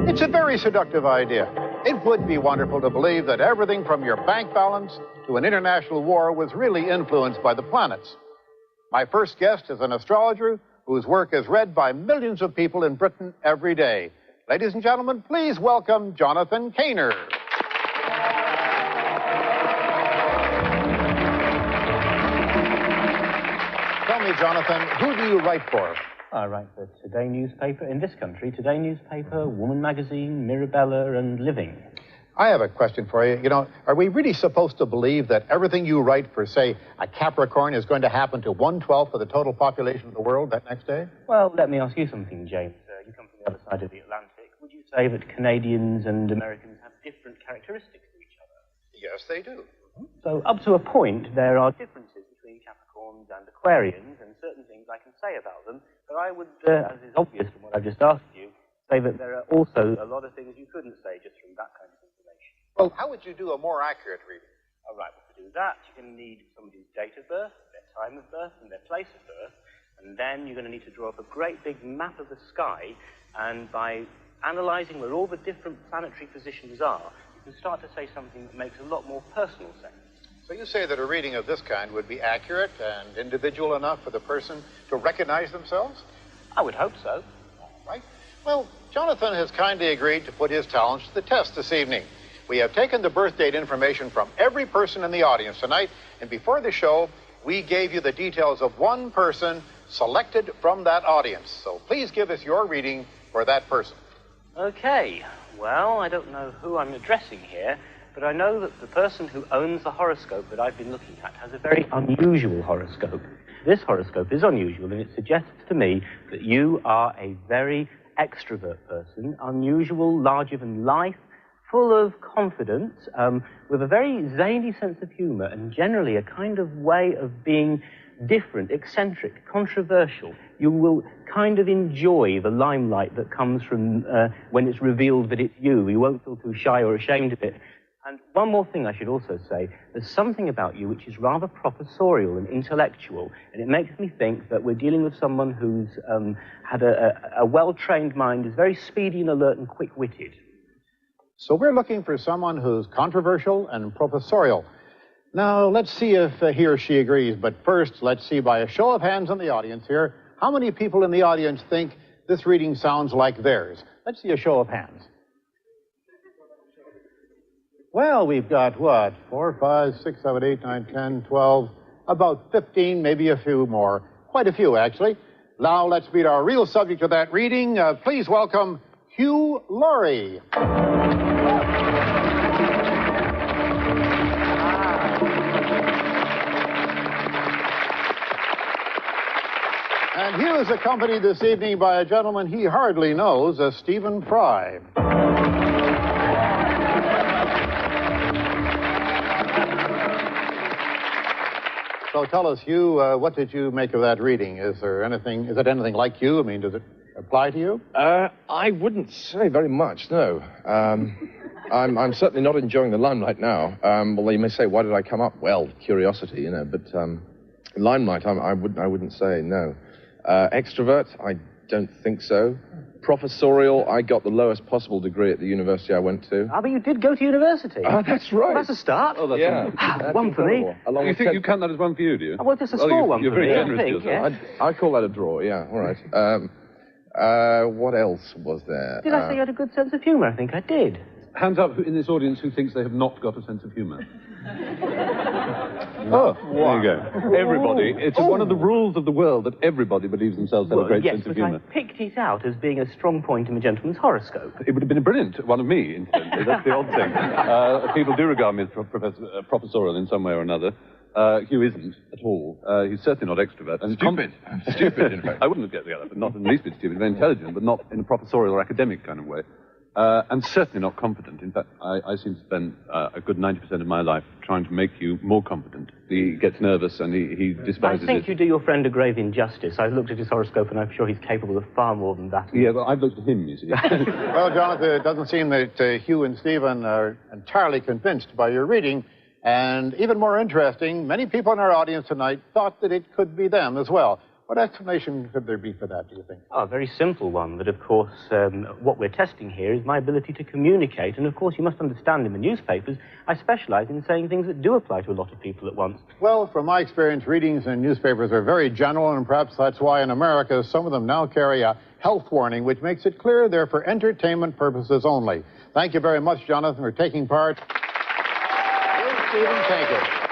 It's a very seductive idea. It would be wonderful to believe that everything from your bank balance to an international war was really influenced by the planets. My first guest is an astrologer whose work is read by millions of people in Britain every day. Ladies and gentlemen, please welcome Jonathan Kaner. Tell me, Jonathan, who do you write for? I write for Today newspaper in this country, Today newspaper, Woman magazine, Mirabella, and Living. I have a question for you. You know, are we really supposed to believe that everything you write for, say, a Capricorn is going to happen to 1/12 of the total population of the world that next day? Well, let me ask you something, James. You come from the other side of the Atlantic. Would you say that Canadians and Americans have different characteristics to each other? Yes, they do. So, up to a point, there are differences between Capricorns and Aquarians, and certain things I can say about them, but I would, as is obvious from what I've just asked you, say that there are also a lot of things you couldn't say just from that kind of information. Well, how would you do a more accurate reading? All right, well, to do that, you're going to need somebody's date of birth, their time of birth, and their place of birth, and then you're going to need to draw up a great big map of the sky, and by analysing where all the different planetary positions are, you can start to say something that makes a lot more personal sense. So you say that a reading of this kind would be accurate and individual enough for the person to recognize themselves? I would hope so. All right. Well, Jonathan has kindly agreed to put his talents to the test this evening. We have taken the birth date information from every person in the audience tonight, and before the show, we gave you the details of one person selected from that audience. So please give us your reading for that person. Okay. Well, I don't know who I'm addressing here, but I know that the person who owns the horoscope that I've been looking at has a very unusual horoscope. This horoscope is unusual, and it suggests to me that you are a very extrovert person, unusual, larger than life, full of confidence, with a very zany sense of humor, and generally a kind of way of being different, eccentric, controversial. You will kind of enjoy the limelight that comes from when it's revealed that it's you. You won't feel too shy or ashamed of it. And one more thing I should also say, there's something about you which is rather professorial and intellectual, and it makes me think that we're dealing with someone who's had a well-trained mind, is very speedy and alert and quick-witted. So we're looking for someone who's controversial and professorial. Now, let's see if he or she agrees, but first, let's see by a show of hands in the audience here, how many people in the audience think this reading sounds like theirs? Let's see a show of hands. Well, we've got, what, 4, 5, 6, 7, 8, 9, 10, 12, about 15, maybe a few more. Quite a few, actually. Now, let's meet our real subject of that reading. Please welcome Hugh Laurie. And Hugh is accompanied this evening by a gentleman he hardly knows, Stephen Fry. So tell us, Hugh, what did you make of that reading? Is it anything like you? I mean, does it apply to you? I wouldn't say very much, no. I'm certainly not enjoying the limelight now. Although you may say, why did I come up? Well, curiosity, you know, but limelight, I wouldn't say, no. Extrovert, I don't think so. Professorial, I got the lowest possible degree at the university I went to. Ah, but you did go to university. Oh, that's right. Well, that's a start. Oh, that's one for me. You think you count that as one for you, do you? Oh, well, just a small one you're for me, very I generous to think, yourself. yeah. I call that a draw, yeah, all right. What else was there? Did I say you had a good sense of humor? I think I did. Hands up in this audience who thinks they have not got a sense of humor. Oh, there you go. Everybody. It's one of the rules of the world that everybody believes themselves have a great sense of humor. I picked it out as being a strong point in the gentleman's horoscope. It would have been a brilliant one of me, incidentally. That's the odd thing. People do regard me as professorial in some way or another. Hugh isn't at all. He's certainly not extrovert. And stupid. Stupid, in fact. I wouldn't get together, but not in the least bit stupid. Very intelligent, but not in a professorial or academic kind of way. And certainly not competent. In fact, I seem to spend a good 90% of my life trying to make you more competent. He gets nervous and he despises it. I think you do your friend a grave injustice. I've looked at his horoscope and I'm sure he's capable of far more than that. Yeah, well, I've looked at him, you see. Well, Jonathan, it doesn't seem that Hugh and Stephen are entirely convinced by your reading. And even more interesting, many people in our audience tonight thought that it could be them as well. What explanation could there be for that, do you think? Oh, a very simple one, that of course what we're testing here is my ability to communicate, and of course you must understand in the newspapers I specialize in saying things that do apply to a lot of people at once. Well, from my experience, readings in newspapers are very general, and perhaps that's why in America some of them now carry a health warning, which makes it clear they're for entertainment purposes only. Thank you very much, Jonathan, for taking part. Here's Stephen Tankard.